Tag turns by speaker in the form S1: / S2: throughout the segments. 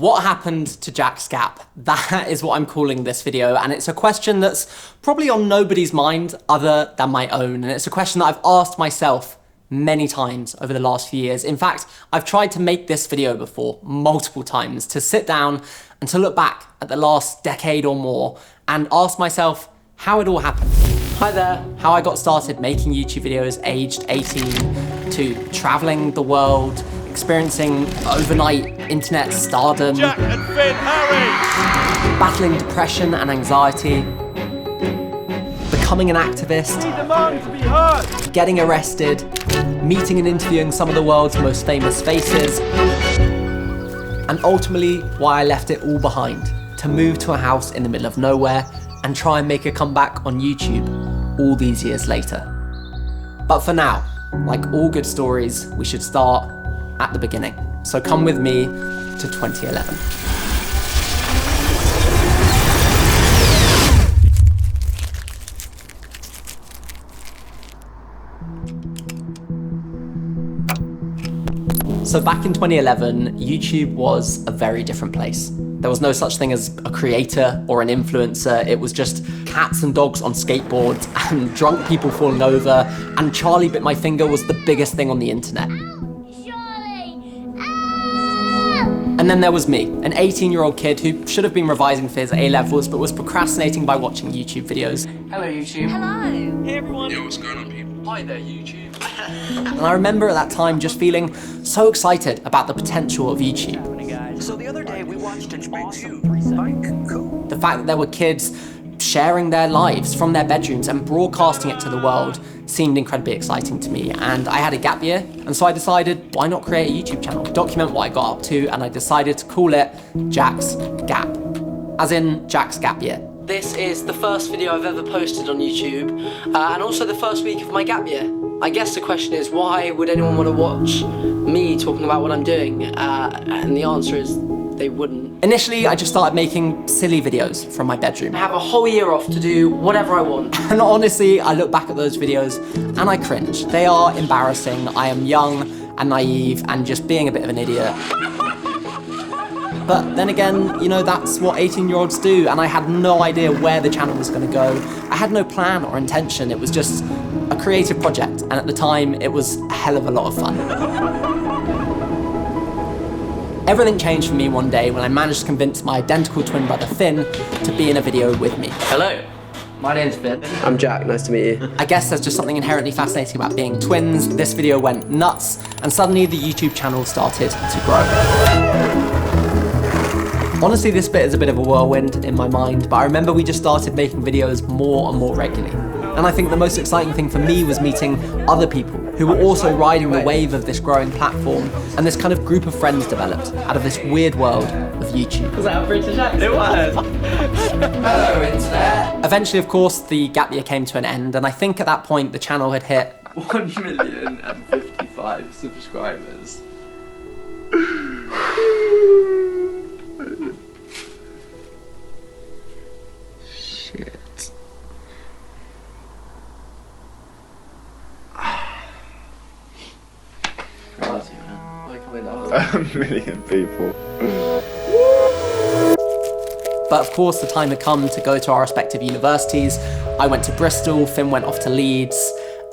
S1: What happened to JacksGap? That is what I'm calling this video, and it's a question that's probably on nobody's mind other than my own, and it's a question that I've asked myself many times over the last few years. In fact, I've tried to make this video before multiple times, to sit down and to look back at the last decade or more and ask myself how it all happened. Hi there, how I got started making YouTube videos aged 18, to traveling the world, experiencing overnight internet stardom,
S2: Jack and Finn, hurry!
S1: Battling depression and anxiety, becoming an activist,
S2: We demand to be heard!
S1: getting arrested, meeting and interviewing some of the world's most famous faces, and ultimately why I left it all behind to move to a house in the middle of nowhere and try and make a comeback on YouTube all these years later. But for now, like all good stories, we should start at the beginning. So come with me to 2011. So back in 2011, YouTube was a very different place. There was no such thing as a creator or an influencer. It was just cats and dogs on skateboards and drunk people falling over, and Charlie Bit My Finger was the biggest thing on the internet. And then there was me, an 18-year-old kid who should have been revising for his A-levels but was procrastinating by watching YouTube videos. Hello, YouTube.
S3: Hello.
S2: Hey everyone!
S4: Yo, what's going on, people?
S1: Hi there, YouTube. And I remember at that time just feeling so excited about the potential of YouTube.
S5: So the other day we watched an awesome 3-second cool.
S1: The fact that there were kids sharing their lives from their bedrooms and broadcasting it to the world seemed incredibly exciting to me. And I had a gap year, and so I decided, why not create a YouTube channel, document what I got up to, and I decided to call it JacksGap, as in Jack's Gap Year. This is the first video I've ever posted on YouTube, and also the first week of my gap year. I guess the question is, why would anyone want to watch me talking about what I'm doing? And the answer is, they wouldn't. Initially, I just started making silly videos from my bedroom. I have a whole year off to do whatever I want. And honestly, I look back at those videos and I cringe. They are embarrassing. I am young and naive and just being a bit of an idiot. But then again, you know, that's what 18-year-olds do, and I had no idea where the channel was gonna go. I had no plan or intention. It was just a creative project, and at the time, it was a hell of a lot of fun. Everything changed for me one day when I managed to convince my identical twin brother Finn to be in a video with me. Hello, my name's Finn.
S6: I'm Jack, nice to meet you.
S1: I guess there's just something inherently fascinating about being twins. This video went nuts, and suddenly the YouTube channel started to grow. Honestly, this bit is a bit of a whirlwind in my mind, but I remember we just started making videos more and more regularly. And I think the most exciting thing for me was meeting other people who were also riding the wave of this growing platform, and this kind of group of friends developed out of this weird world of YouTube. Was that a British accent? It was. Hello, internet. Eventually, of course, the gap year came to an end, and I think at that point the channel had hit
S6: 1,055,000 subscribers. Shit.
S4: A million people.
S1: But of course, the time had come to go to our respective universities. I went to Bristol, Finn went off to Leeds,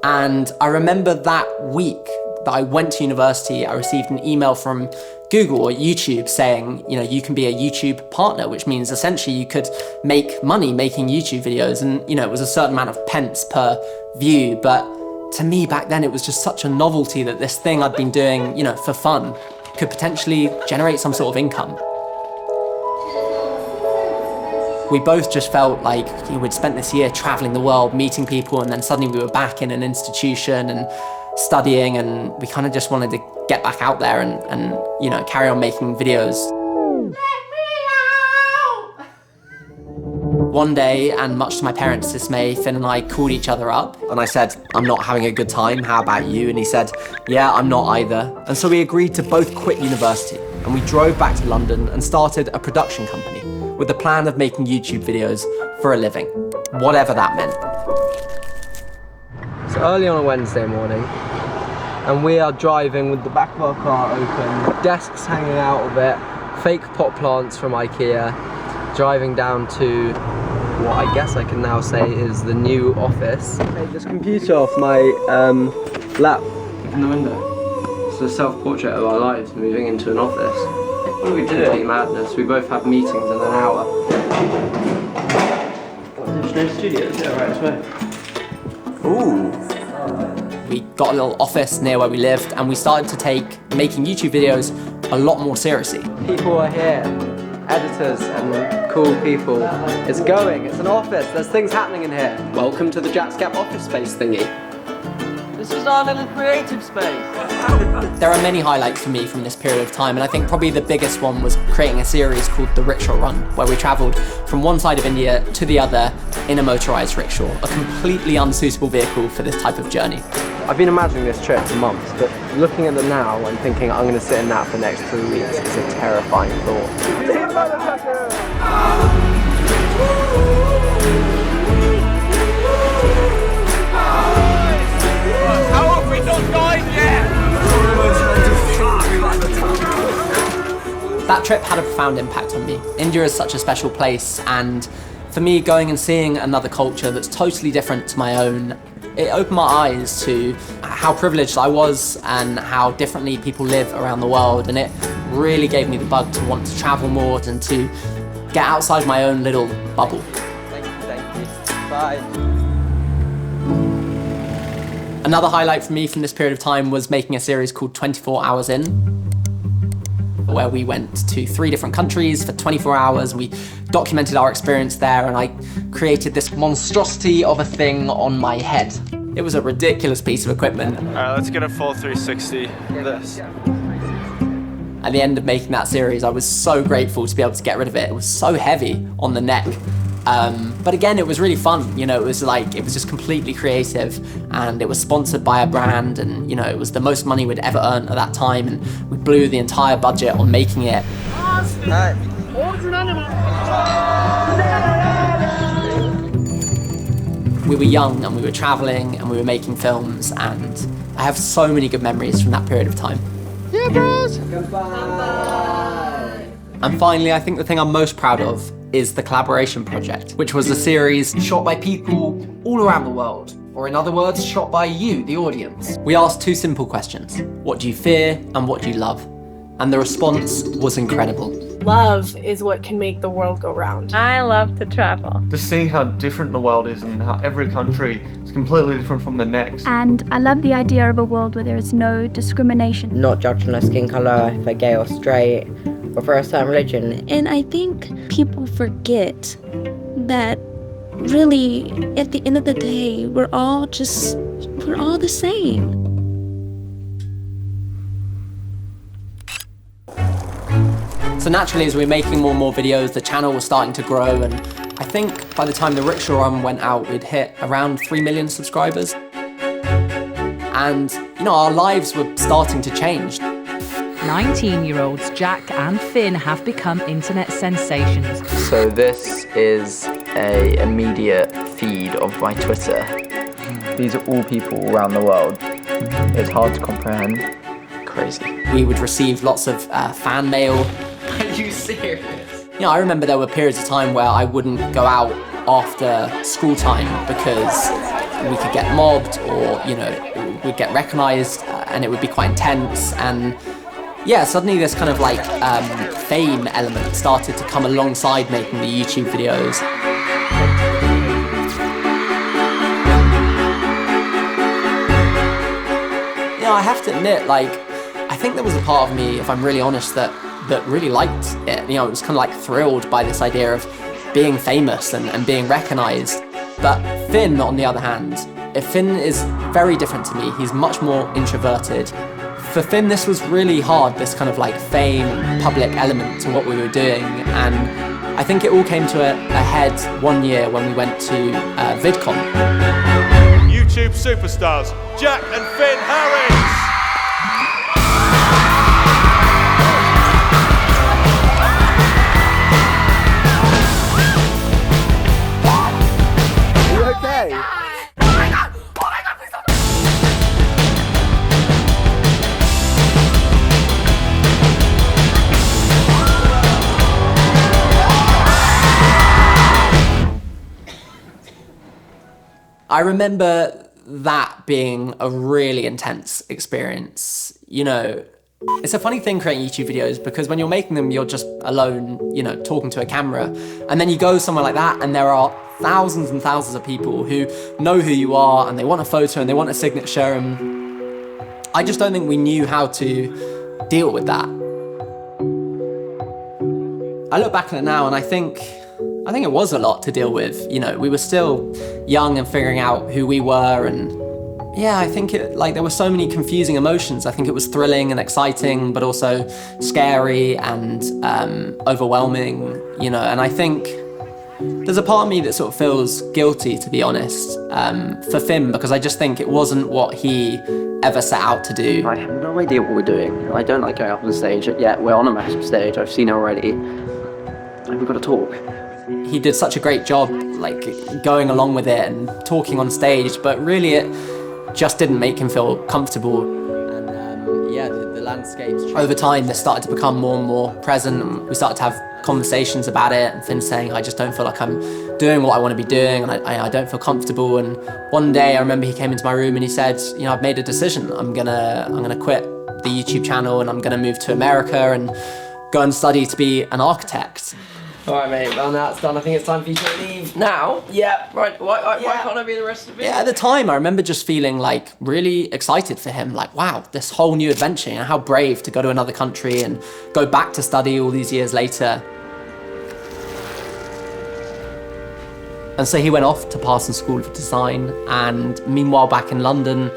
S1: and I remember that week that I went to university, I received an email from Google or YouTube saying, you know, you can be a YouTube partner, which means essentially you could make money making YouTube videos, and you know, it was a certain amount of pence per view. But to me back then, it was just such a novelty that this thing I'd been doing, you know, for fun could potentially generate some sort of income. We both just felt like, you know, we'd spent this year traveling the world, meeting people, and then suddenly we were back in an institution and studying, and we kind of just wanted to get back out there and you know, carry on making videos. One day, and much to my parents' dismay, Finn and I called each other up, and I said, I'm not having a good time, how about you? And he said, yeah, I'm not either. And so we agreed to both quit university, and we drove back to London and started a production company with the plan of making YouTube videos for a living, whatever that meant.
S6: It's early on a Wednesday morning, and we are driving with the back of our car open, desks hanging out of it, fake pot plants from IKEA, driving down to what I guess I can now say is the new office. Take this computer off my lap in the window. It's a self-portrait of our lives moving into an office. What do we do? Complete madness. We both have meetings in an hour. There's no studios, yeah, right, this way.
S1: Ooh. We got a little office near where we lived and we started to take making YouTube videos a lot more seriously.
S6: People are here, editors and cool people. It's going, it's an office, there's things happening in here. Welcome to the JacksGap office space thingy.
S5: This is our little creative space.
S1: There are many highlights for me from this period of time, and I think probably the biggest one was creating a series called The Rickshaw Run, where we travelled from one side of India to the other in a motorised rickshaw, a completely unsuitable vehicle for this type of journey.
S6: I've been imagining this trip for months, but looking at them now and thinking I'm going to sit in that for the next 3 weeks is a terrifying thought.
S2: How have we not died yet?
S1: That trip had a profound impact on me. India is such a special place, and for me, going and seeing another culture that's totally different to my own, it opened my eyes to how privileged I was and how differently people live around the world, and it really gave me the bug to want to travel more and to get outside my own little bubble.
S6: Thank you. Bye.
S1: Another highlight for me from this period of time was making a series called 24 Hours In, where we went to 3 different countries for 24 hours. We documented our experience there, and I created this monstrosity of a thing on my head. It was a ridiculous piece of equipment.
S2: Alright, let's get a full 360. This.
S1: At the end of making that series, I was so grateful to be able to get rid of it. It was so heavy on the neck. But again, it was really fun. You know, it was just completely creative, and it was sponsored by a brand, and you know, it was the most money we'd ever earned at that time, and we blew the entire budget on making it. We were young and we were traveling and we were making films, and I have so many good memories from that period of time.
S6: Yeah, bros!
S1: And finally, I think the thing I'm most proud of is the collaboration project, which was a series shot by people all around the world, or in other words, shot by you, the audience. We asked 2 simple questions: what do you fear and what do you love? And the response was incredible.
S3: Love is what can make the world go round.
S7: I love to travel.
S8: To see how different the world is and how every country is completely different from the next.
S9: And I love the idea of a world where there is no discrimination.
S10: Not judged on their skin colour, if they're gay or straight, or for a certain religion.
S9: And I think people forget that really, at the end of the day, we're all the same.
S1: So naturally, as we were making more and more videos, the channel was starting to grow, and I think by the time the Rickshaw Run went out, we'd hit around 3 million subscribers. And, you know, our lives were starting to change.
S11: 19-year-olds Jack and Finn have become internet sensations.
S6: So this is a immediate feed of my Twitter. These are all people around the world. It's hard to comprehend. Crazy.
S1: We would receive lots of fan mail.
S6: Are you serious?
S1: You know, I remember there were periods of time where I wouldn't go out after school time because we could get mobbed, or, you know, we'd get recognised, and it would be quite intense. And yeah, suddenly this kind of like fame element started to come alongside making the YouTube videos. You know, I have to admit, like, I think there was a part of me, if I'm really honest, that really liked it. You know, it was kind of like thrilled by this idea of being famous and being recognised. But Finn, on the other hand, Finn is very different to me. He's much more introverted. For Finn, this was really hard, this kind of like fame, public element to what we were doing. And I think it all came to a head one year when we went to VidCon.
S2: YouTube superstars, Jack and Finn Harris.
S1: I remember that being a really intense experience. You know, it's a funny thing creating YouTube videos because when you're making them, you're just alone, you know, talking to a camera. And then you go somewhere like that and there are thousands and thousands of people who know who you are and they want a photo and they want a signature. And I just don't think we knew how to deal with that. I look back at it now and I think it was a lot to deal with. You know, we were still young and figuring out who we were, and yeah, I think there were so many confusing emotions. I think it was thrilling and exciting, but also scary and overwhelming, you know, and I think there's a part of me that sort of feels guilty, to be honest, for Finn, because I just think it wasn't what he ever set out to do.
S6: I have no idea what we're doing. I don't like going up on the stage. Yeah, we're on a massive stage. I've seen it already. And we've got to talk.
S1: He did such a great job, like, going along with it and talking on stage, but really it just didn't make him feel comfortable. And yeah, the landscapes. Over time, this started to become more and more present, and we started to have conversations about it, and Finn saying, I just don't feel like I'm doing what I want to be doing, and I don't feel comfortable. And one day I remember he came into my room and he said, you know, I've made a decision. I'm gonna quit the YouTube channel and I'm gonna move to America and go and study to be an architect.
S6: All right, mate. Well, now it's done. I think it's time for you to leave. Now? Yeah. Right. Why can't I be the rest of it?
S1: Yeah, at the time, I remember just feeling like really excited for him. Like, wow, this whole new adventure, and how brave to go to another country and go back to study all these years later. And so he went off to Parsons School of Design, and meanwhile back in London,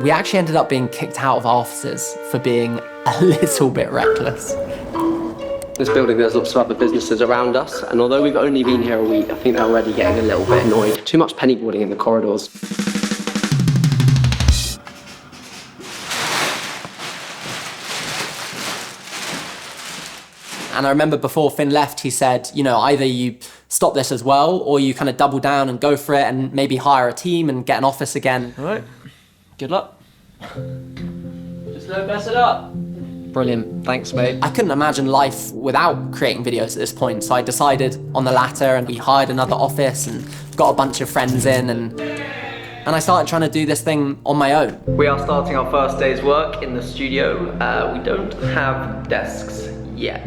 S1: we actually ended up being kicked out of our offices for being a little bit reckless.
S6: This building, there's lots of other businesses around us, and although we've only been here a week, I think they're already getting a little bit annoyed. Too much pennyboarding in the corridors.
S1: And I remember before Finn left, he said, you know, either you stop this as well, or you kind of double down and go for it and maybe hire a team and get an office again.
S8: All right.
S1: Good luck.
S6: Just don't mess it up.
S1: Brilliant, thanks mate. I couldn't imagine life without creating videos at this point, so I decided on the latter, and we hired another office and got a bunch of friends in, and I started trying to do this thing on my own.
S6: We are starting our first day's work in the studio. We don't have desks yet,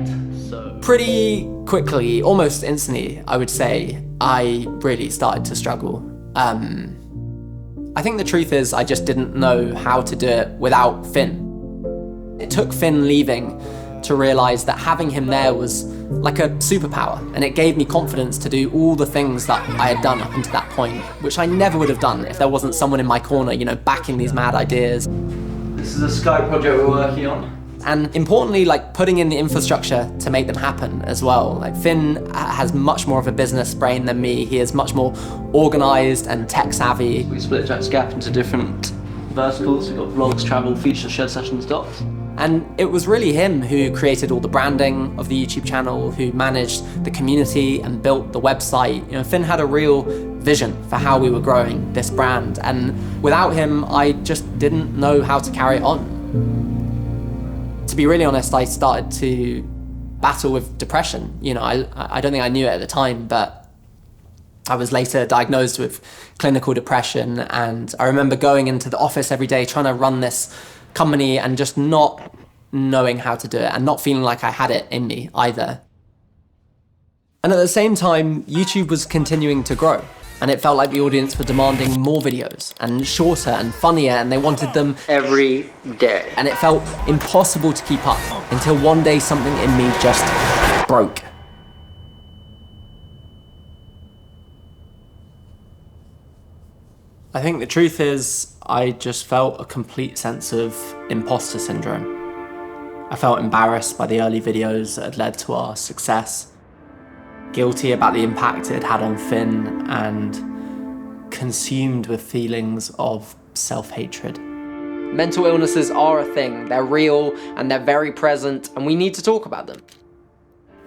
S6: so...
S1: Pretty quickly, almost instantly, I would say, I really started to struggle. I think the truth is I just didn't know how to do it without Finn. It took Finn leaving to realise that having him there was like a superpower, and it gave me confidence to do all the things that I had done up until that point, which I never would have done if there wasn't someone in my corner, you know, backing these mad ideas.
S6: This is a Sky project we're working on.
S1: And importantly, like, putting in the infrastructure to make them happen as well. Like, Finn has much more of a business brain than me. He is much more organised and tech savvy.
S6: We split JacksGap into different verticals. We've got vlogs, travel, features, shared sessions, docs.
S1: And it was really him who created all the branding of the YouTube channel, who managed the community and built the website. You know, Finn had a real vision for how we were growing this brand, and without him, I just didn't know how to carry it on. To be really honest, I started to battle with depression. You know, I don't think I knew it at the time, but I was later diagnosed with clinical depression, and I remember going into the office every day trying to run this company and just not knowing how to do it and not feeling like I had it in me either. And at the same time, YouTube was continuing to grow, and it felt like the audience were demanding more videos and shorter and funnier, and they wanted them
S6: every day.
S1: And it felt impossible to keep up until one day something in me just broke. I think the truth is, I just felt a complete sense of imposter syndrome. I felt embarrassed by the early videos that had led to our success, guilty about the impact it had on Finn, and consumed with feelings of self-hatred. Mental illnesses are a thing. They're real and they're very present, and we need to talk about them.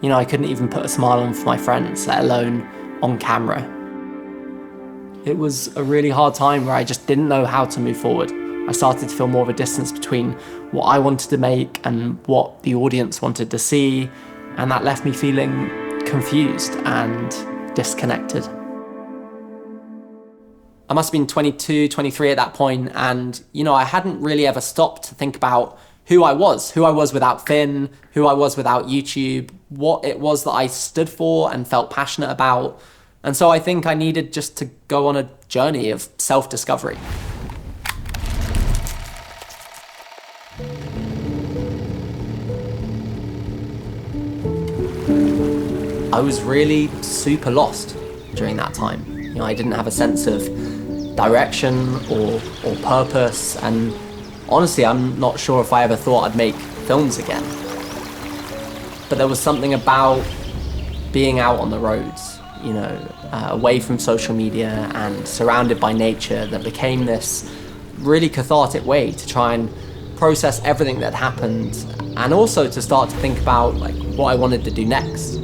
S1: You know, I couldn't even put a smile on for my friends, let alone on camera. It was a really hard time where I just didn't know how to move forward. I started to feel more of a distance between what I wanted to make and what the audience wanted to see, and that left me feeling confused and disconnected. I must have been 22, 23 at that point, and, I hadn't really ever stopped to think about who I was without Finn, who I was without YouTube, what it was that I stood for and felt passionate about. And so I think I needed just to go on a journey of self-discovery. I was really super lost during that time. I didn't have a sense of direction or purpose, and honestly, I'm not sure if I ever thought I'd make films again. But there was something about being out on the roads, away from social media and surrounded by nature, that became this really cathartic way to try and process everything that happened, and also to start to think about what I wanted to do next.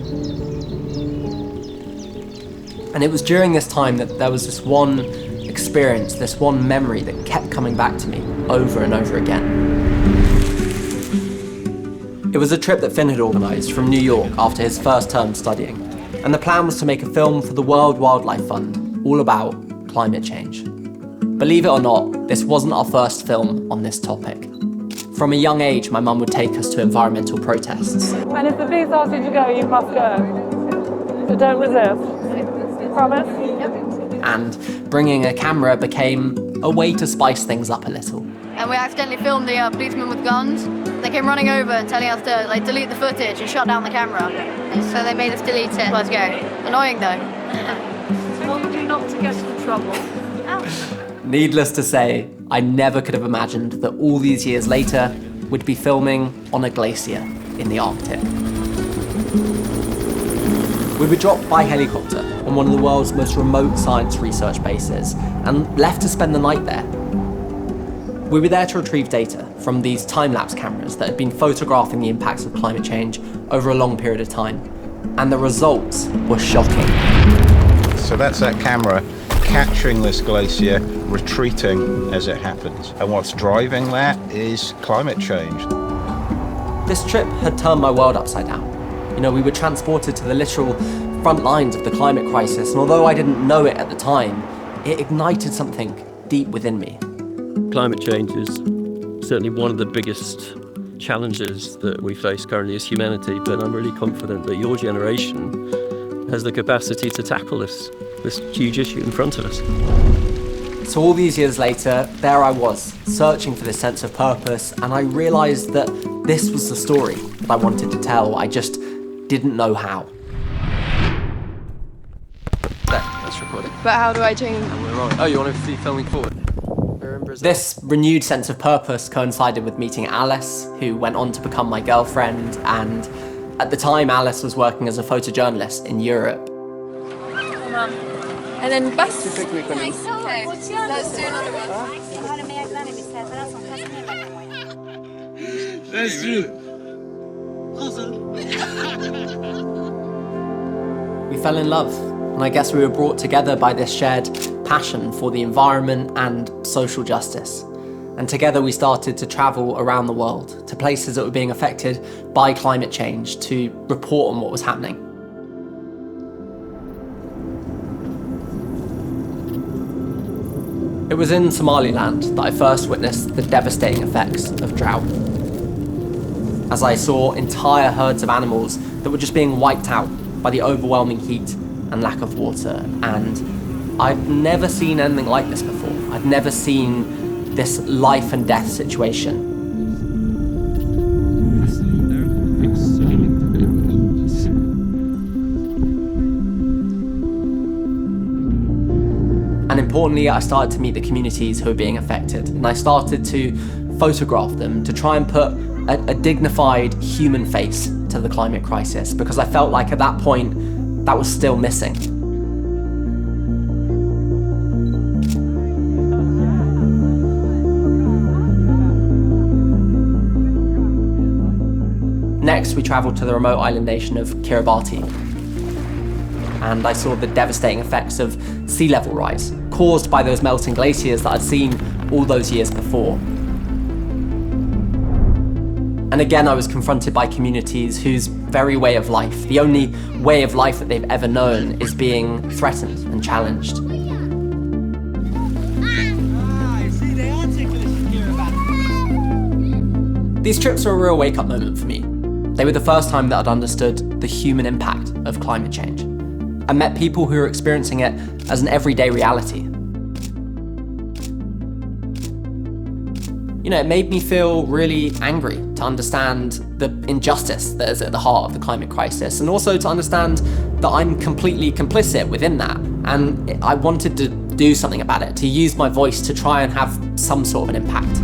S1: And it was during this time that there was this one experience, this one memory that kept coming back to me over and over again. It was a trip that Finn had organised from New York after his first term studying, and the plan was to make a film for the World Wildlife Fund all about climate change. Believe it or not, this wasn't our first film on this topic. From a young age, my mum would take us to environmental protests.
S3: And if the police ask you to go, you must go. So don't resist. Promise?
S1: And bringing a camera became a way to spice things up a little.
S7: And we accidentally filmed the policemen with guns. They came running over and telling us to delete the footage and shut down the camera. And so they made us delete it. Let's go. Annoying though.
S3: Told you not to get into trouble.
S1: Needless to say, I never could have imagined that all these years later, we'd be filming on a glacier in the Arctic. We were dropped by helicopter on one of the world's most remote science research bases and left to spend the night there. We were there to retrieve data from these time-lapse cameras that had been photographing the impacts of climate change over a long period of time, and the results were shocking.
S12: So that's that camera capturing this glacier, retreating as it happens. And what's driving that is climate change.
S1: This trip had turned my world upside down. We were transported to the literal front lines of the climate crisis, and although I didn't know it at the time, it ignited something deep within me.
S13: Climate change is certainly one of the biggest challenges that we face currently as humanity, but I'm really confident that your generation has the capacity to tackle this huge issue in front of us.
S1: So all these years later, there I was, searching for this sense of purpose, and I realised that this was the story that I wanted to tell. I just didn't know how. There, that's recording.
S7: But how do I change?
S1: Oh, you want to see filming forward? This renewed sense of purpose coincided with meeting Alice, who went on to become my girlfriend, and at the time Alice was working as a photojournalist in Europe.
S7: Come on. And then bus. Okay, let's do another one.
S2: Let's do it.
S1: We fell in love, and I guess we were brought together by this shared passion for the environment and social justice. And together we started to travel around the world to places that were being affected by climate change to report on what was happening. It was in Somaliland that I first witnessed the devastating effects of drought. As I saw entire herds of animals that were just being wiped out by the overwhelming heat and lack of water. And I'd never seen anything like this before. I'd never seen this life and death situation. And importantly, I started to meet the communities who were being affected, and I started to photograph them to try and put a dignified human face to the climate crisis, because I felt like at that point, that was still missing. Next, we travelled to the remote island nation of Kiribati, and I saw the devastating effects of sea level rise caused by those melting glaciers that I'd seen all those years before. And again, I was confronted by communities whose very way of life, the only way of life that they've ever known, is being threatened and challenged. These trips were a real wake-up moment for me. They were the first time that I'd understood the human impact of climate change. I met people who were experiencing it as an everyday reality. It made me feel really angry to understand the injustice that is at the heart of the climate crisis, and also to understand that I'm completely complicit within that. And I wanted to do something about it, to use my voice to try and have some sort of an impact.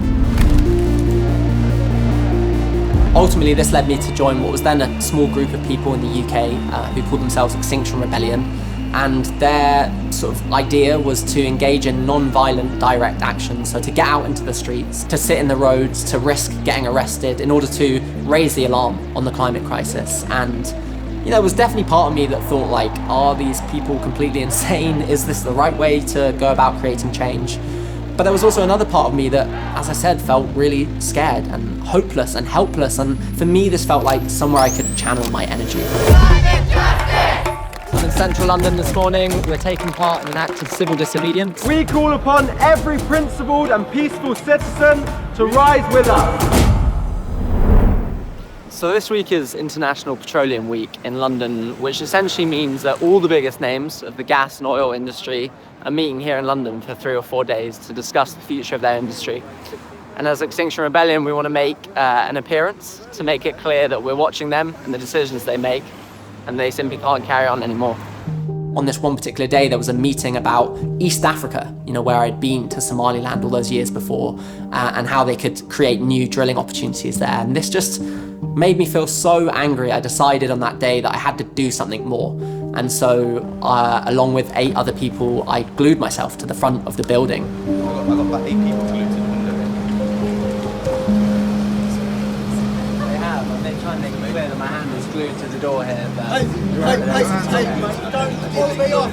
S1: Ultimately, this led me to join what was then a small group of people in the UK who called themselves Extinction Rebellion. And their sort of idea was to engage in non-violent direct action, so to get out into the streets, to sit in the roads, to risk getting arrested in order to raise the alarm on the climate crisis. And there was definitely part of me that thought, like, are these people completely insane? Is this the right way to go about creating change? But there was also another part of me that, as I said, felt really scared and hopeless and helpless. And for me, this felt like somewhere I could channel my energy. I'm in central London this morning. We're taking part in an act of civil disobedience.
S6: We call upon every principled and peaceful citizen to rise with us. So this week is International Petroleum Week in London, which essentially means that all the biggest names of the gas and oil industry are meeting here in London for 3 or 4 days to discuss the future of their industry. And as Extinction Rebellion, we want to make an appearance to make it clear that we're watching them and the decisions they make, and they simply can't carry on anymore.
S1: On this one particular day, there was a meeting about East Africa, where I'd been to Somaliland all those years before, and how they could create new drilling opportunities there. And this just made me feel so angry. I decided on that day that I had to do something more. And so, along with 8 other people, I glued myself to the front of the building.
S12: I got about 8 people glued to the window.
S1: They have. I've been trying to make it clear that my hand is glued to the door here. But
S2: Hey, don't pull me off!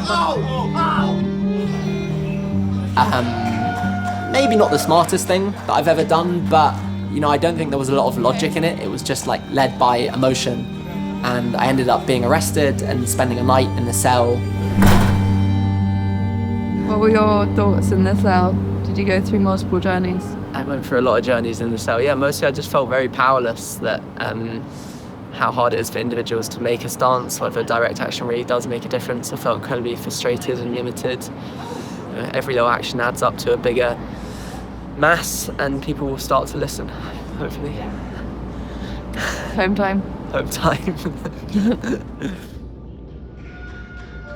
S1: Maybe not the smartest thing that I've ever done, but I don't think there was a lot of logic in it. It was just like led by emotion, and I ended up being arrested and spending a night in the cell.
S3: What were your thoughts in the cell? Did you go through multiple journeys?
S6: I went through a lot of journeys in the cell. Yeah, mostly I just felt very powerless, that how hard it is for individuals to make a stance, whether direct action really does make a difference. I felt incredibly frustrated and limited. Every little action adds up to a bigger mass, and people will start to listen, hopefully.
S3: Home time.
S6: Home time.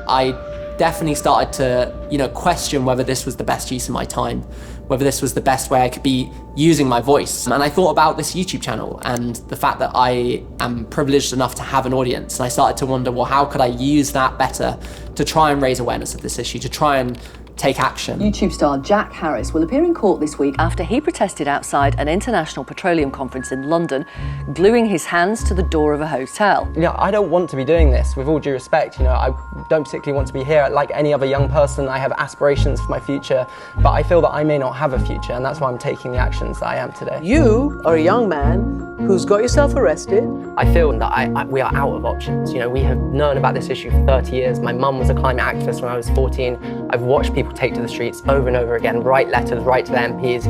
S1: I definitely started to, question whether this was the best use of my time, whether this was the best way I could be using my voice. And I thought about this YouTube channel and the fact that I am privileged enough to have an audience. And I started to wonder, well, how could I use that better to try and raise awareness of this issue, to try and take action.
S14: YouTube star Jack Harris will appear in court this week after he protested outside an international petroleum conference in London, gluing his hands to the door of a hotel.
S6: I don't want to be doing this, with all due respect. I don't particularly want to be here. Like any other young person, I have aspirations for my future, but I feel that I may not have a future, and that's why I'm taking the actions that I am today.
S14: You are a young man who's got yourself arrested.
S6: I feel that we are out of options. We have known about this issue for 30 years. My mum was a climate activist when I was 14. I've watched people take to the streets over and over again, write letters, write to their MPs.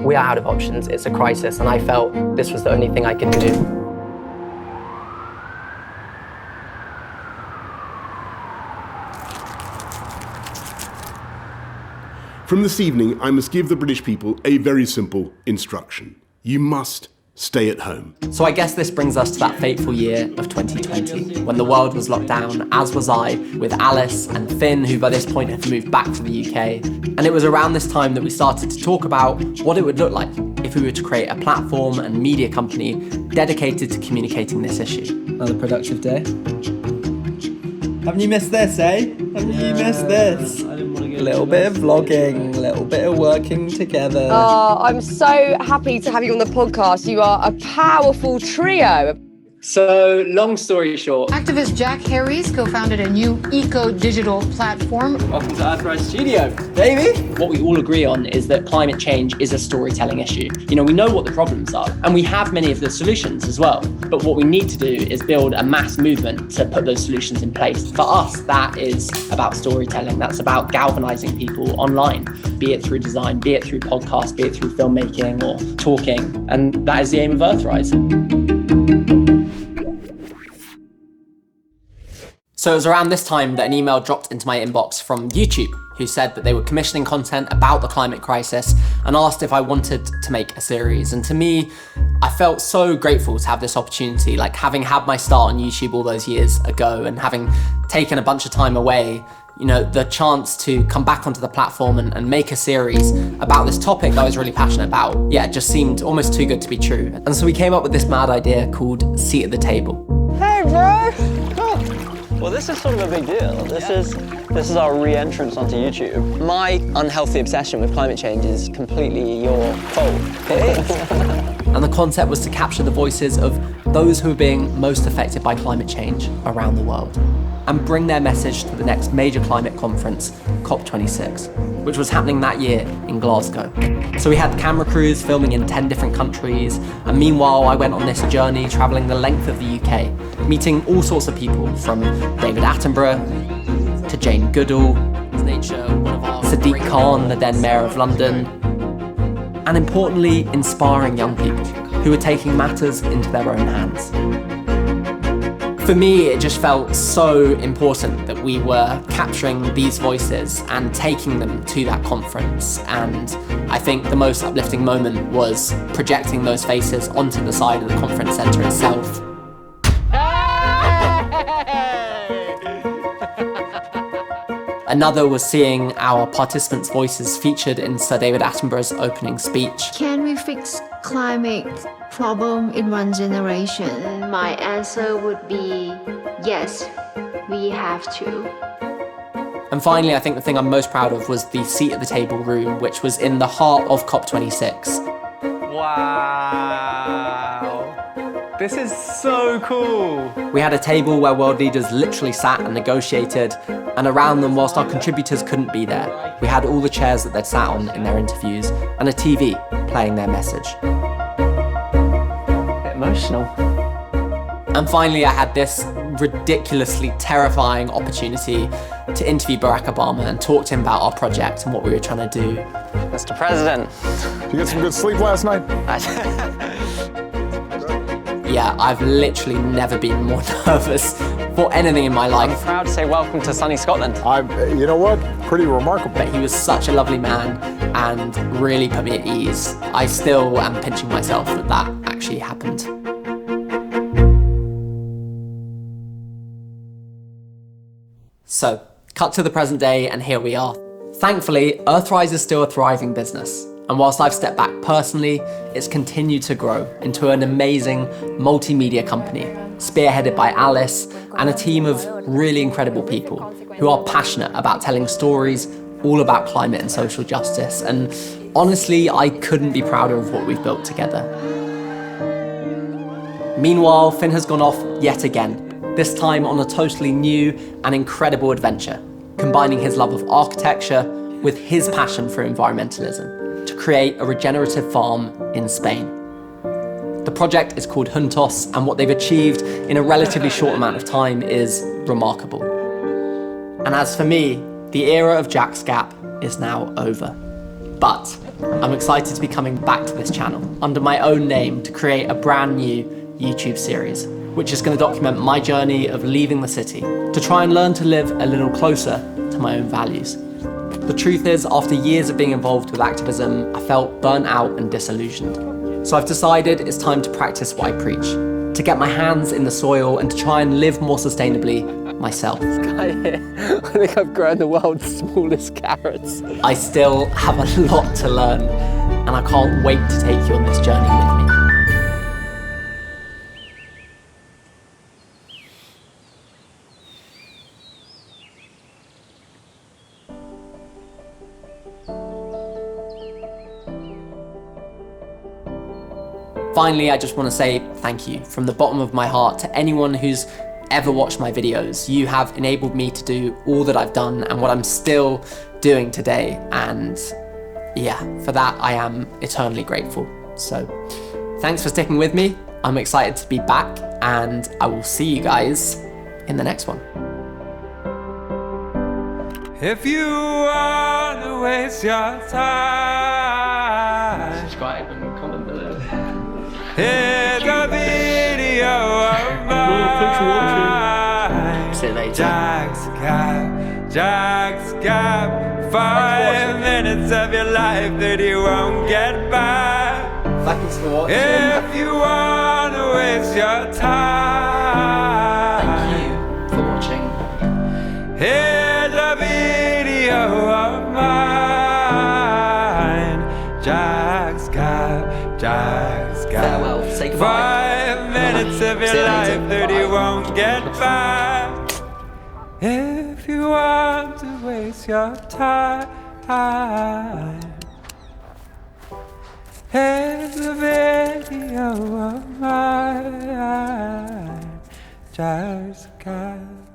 S6: We are out of options. It's a crisis, and I felt this was the only thing I could do.
S15: From this evening, I must give the British people a very simple instruction. You must stay at home.
S1: So I guess this brings us to that fateful year of 2020, when the world was locked down, as was I, with Alice and Finn, who by this point had moved back to the UK. And it was around this time that we started to talk about what it would look like if we were to create a platform and media company dedicated to communicating this issue.
S6: Another productive day. Haven't you missed this, eh? Haven't you missed this? A little bit of vlogging, a little bit of working together.
S16: Oh, I'm so happy to have you on the podcast. You are a powerful trio.
S1: So, long story short,
S16: Activist Jack Harris co-founded a new eco-digital platform.
S1: welcome to Earthrise Studio, baby! What we all agree on is that climate change is a storytelling issue. You know, we know what the problems are, and we have many of the solutions as well. But what we need to do is build a mass movement to put those solutions in place. For us, that is about storytelling. That's about galvanizing people online, be it through design, be it through podcasts, be it through filmmaking or talking. And that is the aim of Earthrise. So it was around this time that an email dropped into my inbox from YouTube, who said that they were commissioning content about the climate crisis and asked if I wanted to make a series. And to me, I felt so grateful to have this opportunity, like having had my start on YouTube all those years ago and having taken a bunch of time away, you know, the chance to come back onto the platform and make a series about this topic that I was really passionate about. Yeah, it just seemed almost too good to be true. And so we came up with this mad idea called Seat at the Table.
S17: Hey, bro! Well, this is sort of a big deal. This is our re-entrance onto YouTube. My unhealthy obsession with climate change is completely your fault. It is.
S1: And the concept was to capture the voices of those who are being most affected by climate change around the world and bring their message to the next major climate conference, COP26, which was happening that year in Glasgow. So we had camera crews filming in 10 different countries, and meanwhile I went on this journey travelling the length of the UK, meeting all sorts of people from David Attenborough to Jane Goodall, Sadiq Khan, the then Mayor of London, and importantly, inspiring young people who are taking matters into their own hands. For me, it just felt so important that we were capturing these voices and taking them to that conference. And I think the most uplifting moment was projecting those faces onto the side of the conference centre itself. Another was seeing our participants' voices featured in Sir David Attenborough's opening speech.
S18: Can we fix climate problem in one generation? My answer would be yes, we have to.
S1: And finally, I think the thing I'm most proud of was the Seat at the Table room, which was in the heart of COP26.
S6: Wow. This is so cool.
S1: We had a table where world leaders literally sat and negotiated, and around them, whilst our contributors couldn't be there, we had all the chairs that they'd sat on in their interviews and a TV playing their message.
S6: Emotional.
S1: And finally, I had this ridiculously terrifying opportunity to interview Barack Obama and talk to him about our project and what we were trying to do.
S17: Mr. President.
S19: Did you get some good sleep last night?
S1: Yeah, I've literally never been more nervous for anything in my life.
S17: I'm proud to say welcome to sunny Scotland.
S19: You know what? Pretty remarkable.
S1: But he was such a lovely man and really put me at ease. I still am pinching myself that that actually happened. So, cut to the present day, and here we are. Thankfully, Earthrise is still a thriving business. And whilst I've stepped back personally, it's continued to grow into an amazing multimedia company, spearheaded by Alice and a team of really incredible people who are passionate about telling stories all about climate and social justice. And honestly, I couldn't be prouder of what we've built together. Meanwhile, Finn has gone off yet again, this time on a totally new and incredible adventure, combining his love of architecture with his passion for environmentalism to create a regenerative farm in Spain. The project is called Juntos, and what they've achieved in a relatively short amount of time is remarkable. And as for me, the era of JacksGap is now over. But I'm excited to be coming back to this channel under my own name to create a brand new YouTube series, which is going to document my journey of leaving the city to try and learn to live a little closer to my own values. The truth is, after years of being involved with activism, I felt burnt out and disillusioned. So I've decided it's time to practice what I preach, to get my hands in the soil and to try and live more sustainably myself.
S17: This guy here, I think I've grown the world's smallest carrots.
S1: I still have a lot to learn, and I can't wait to take you on this journey with me. Finally, I just want to say thank you from the bottom of my heart to anyone who's ever watched my videos. You have enabled me to do all that I've done and what I'm still doing today, and yeah, for that I am eternally grateful. So thanks for sticking with me. I'm excited to be back, and I will see you guys in the next one.
S2: If you wanna waste your time,
S1: subscribe and comment below.
S2: Here's a video of mine.
S1: See you later.
S2: JacksGap, 5 minutes of your life that you won't get back.
S1: Thanks for watching.
S2: If you wanna waste your time,
S1: thank you for watching.
S2: Here's a video of mine. JacksGap.
S1: Farewell. Say goodbye.
S2: 5 minutes of your life that you won't get back. If you want to waste your time, here's a video of mine. JacksGap.